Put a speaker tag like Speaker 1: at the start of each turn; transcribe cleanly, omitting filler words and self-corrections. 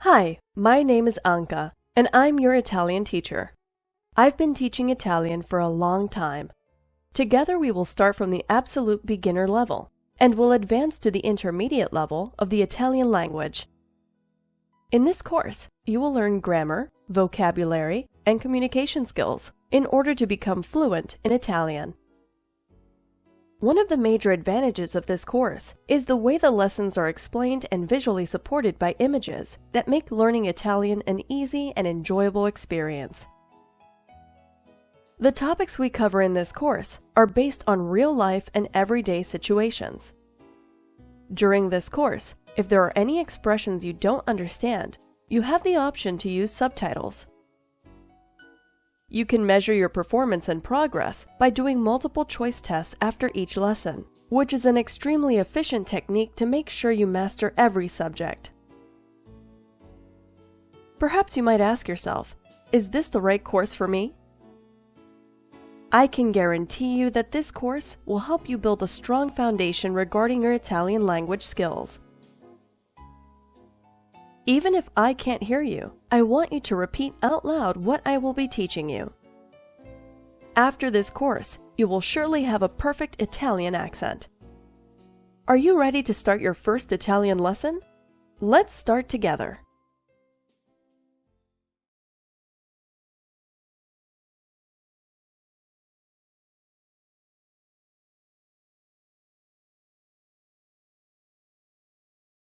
Speaker 1: Hi, my name is Anka, and I'm your Italian teacher. I've been teaching Italian for a long time. Together we will start from the absolute beginner level, and will advance to the intermediate level of the Italian language. In this course, you will learn grammar, vocabulary, and communication skills in order to become fluent in Italian. One of the major advantages of this course is the way the lessons are explained and visually supported by images that make learning Italian an easy and enjoyable experience. The topics we cover in this course are based on real-life and everyday situations. During this course, if there are any expressions you don't understand, you have the option to use subtitles. You can measure your performance and progress by doing multiple choice tests after each lesson, which is an extremely efficient technique to make sure you master every subject. Perhaps you might ask yourself, is this the right course for me? I can guarantee you that this course will help you build a strong foundation regarding your Italian language skills. Even if I can't hear you, I want you to repeat out loud what I will be teaching you. After this course, you will surely have a perfect Italian accent. Are you ready to start your first Italian lesson? Let's start together.